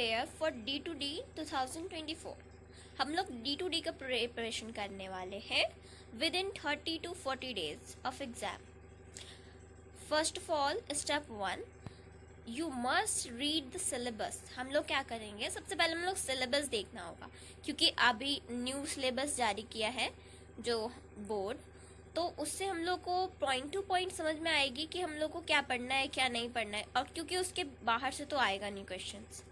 Prepare for D2D 2024। हम लोग D2D का प्रिपरेशन करने वाले हैं with in 30 to 40 days of exam. First of all step 1, you must read the syllabus. हम लोग क्या करेंगे, सबसे पहले हम लोग सिलेबस देखना होगा, क्योंकि अभी न्यू सिलेबस जारी किया है जो बोर्ड, तो उससे हम लोग को पॉइंट टू पॉइंट समझ में आएगी कि हम लोग को क्या पढ़ना है क्या नहीं पढ़ना है, और क्योंकि उसके बाहर से तो आएगा नहीं क्वेश्चंस।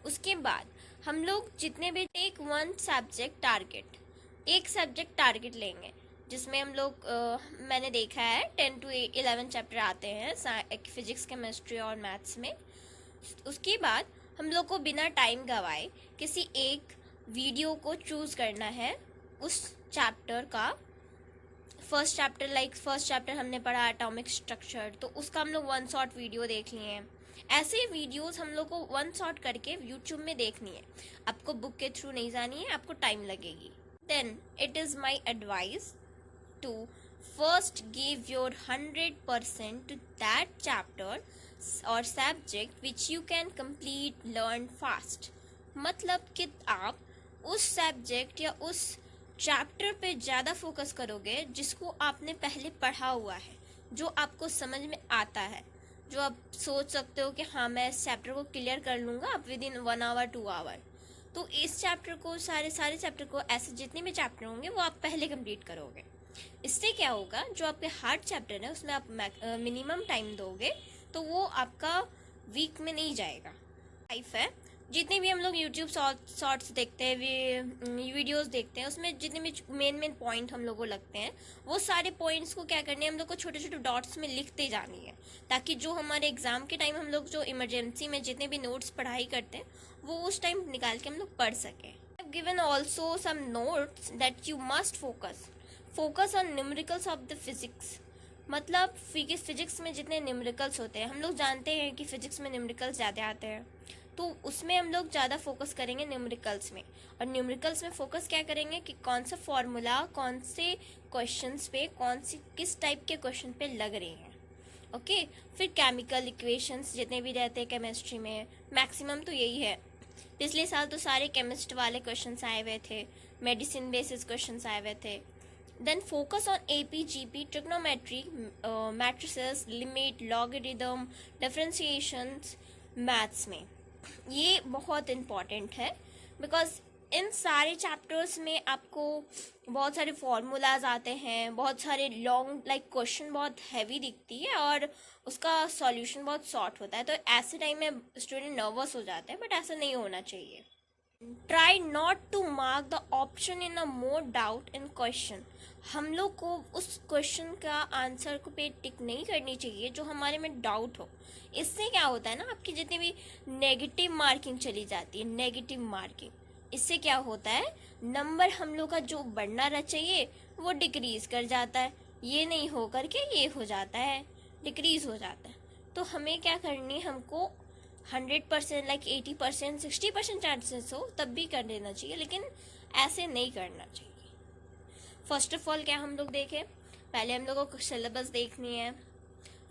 उसके बाद हम लोग जितने भी टेक वन सब्जेक्ट टारगेट, एक सब्जेक्ट टारगेट लेंगे, जिसमें हम लोग मैंने देखा है 10 to 11 चैप्टर आते हैं फिजिक्स, केमिस्ट्री और मैथ्स में। उसके बाद हम लोग को बिना टाइम गवाए किसी एक वीडियो को चूज करना है उस चैप्टर का। फर्स्ट चैप्टर हमने पढ़ा एटॉमिक स्ट्रक्चर, तो उसका हम लोग वन शॉट वीडियो देख लिए हैं। ऐसे वीडियोस हम लोग को वन शॉट करके यूट्यूब में देखनी है। आपको बुक के थ्रू नहीं जानी है, आपको टाइम लगेगी। Then it is my advice to first give your 100% to that chapter और subject which you can complete learn fast. मतलब कि आप उस सब्जेक्ट या उस चैप्टर पे ज़्यादा फोकस करोगे जिसको आपने पहले पढ़ा हुआ है, जो आपको समझ में आता है, जो आप सोच सकते हो कि हाँ मैं इस चैप्टर को क्लियर कर लूँगा आप विद इन 1 hour 2 hour। तो इस चैप्टर को सारे चैप्टर को, ऐसे जितने भी चैप्टर होंगे वो आप पहले कंप्लीट करोगे। इससे क्या होगा, जो आपके हार्ड चैप्टर है उसमें आप मिनिमम टाइम दोगे, तो वो आपका वीक में नहीं जाएगा। लाइफ है, जितने भी हम लोग यूट्यूब शॉर्ट्स देखते हैं, वीडियोस देखते हैं, उसमें जितने भी मेन पॉइंट हम लोग को लगते हैं, वो सारे पॉइंट्स को क्या करने हैं, हम लोग को छोटे छोटे डॉट्स में लिखते जानी है, ताकि जो हमारे एग्जाम के टाइम हम लोग जो इमरजेंसी में जितने भी नोट्स पढ़ाई करते हैं वो उस टाइम निकाल के हम लोग पढ़ सकें। Given also some notes that you must focus on numericals of the physics. मतलब फिजिक्स में जितने न्यूमेरिकल्स होते हैं, हम लोग जानते हैं कि फिजिक्स में न्यूमेरिकल्स ज़्यादा आते हैं, तो उसमें हम लोग ज़्यादा फोकस करेंगे न्यूमेरिकल्स में। और न्यूमेरिकल्स में फोकस क्या करेंगे कि कौन सा फॉर्मूला कौन से क्वेश्चंस पे, किस टाइप के क्वेश्चन पे लग रहे हैं। ओके, फिर केमिकल इक्वेशंस जितने भी रहते हैं केमिस्ट्री में, मैक्सिमम तो यही है। पिछले साल तो सारे केमिस्ट वाले क्वेश्चंस आए हुए थे, मेडिसिन बेसिस क्वेश्चंस आए हुए थे। Then focus on AP, GP, trigonometry, matrices, limit, logarithm, differentiations maths में। ये बहुत इम्पॉर्टेंट है, बिकॉज इन सारे चैप्टर्स में आपको बहुत सारे फॉर्मूलाज आते हैं, बहुत सारे लॉन्ग क्वेश्चन बहुत हैवी दिखती है और उसका सॉल्यूशन बहुत शॉर्ट होता है। तो ऐसे टाइम में स्टूडेंट नर्वस हो जाते हैं, बट ऐसा नहीं होना चाहिए। Try not to mark the option in a more doubt in question. हम लोग को उस क्वेश्चन का आंसर को पे टिक नहीं करनी चाहिए जो हमारे में डाउट हो। इससे क्या होता है ना, आपकी जितनी भी नेगेटिव मार्किंग चली जाती है, नेगेटिव मार्किंग, इससे क्या होता है, नंबर हम लोग का जो बढ़ना चाहिए वो डिक्रीज कर जाता है, ये नहीं हो करके ये हो जाता है, डिक्रीज हो जाता है। तो हमें क्या करनी है, हमको 100% 80% 60% चांसेस हो तब भी कर देना चाहिए, लेकिन ऐसे नहीं करना चाहिए। फर्स्ट ऑफ ऑल क्या हम लोग देखें, पहले हम लोगों को सिलेबस देखनी है,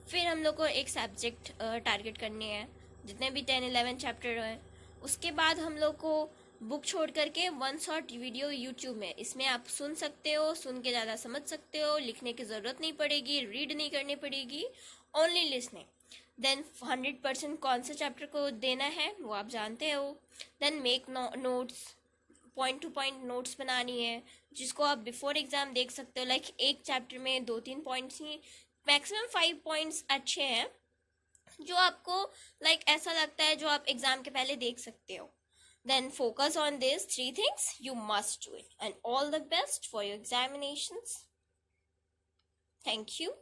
फिर हम लोग को एक सब्जेक्ट टारगेट करनी है, जितने भी 10-11 चैप्टर हैं। उसके बाद हम लोग को बुक छोड़ करके वन शॉट वीडियो यूट्यूब में, इसमें आप सुन सकते हो, सुन के ज़्यादा समझ सकते हो, लिखने की ज़रूरत नहीं पड़ेगी, रीड नहीं करनी पड़ेगी, ओनली लिसनिंग। देन 100% कौन सा चैप्टर को देना है वो आप जानते हो। Then make notes, point to point notes बनानी है, जिसको आप बिफोर एग्जाम देख सकते हो। एक चैप्टर में 2-3 पॉइंट्स ही, मैक्सिमम 5 पॉइंट्स अच्छे हैं जो आपको ऐसा लगता है जो आप एग्जाम के पहले देख सकते हो। Then focus on this 3 things, you must do it, and all the best for your examinations. Thank you.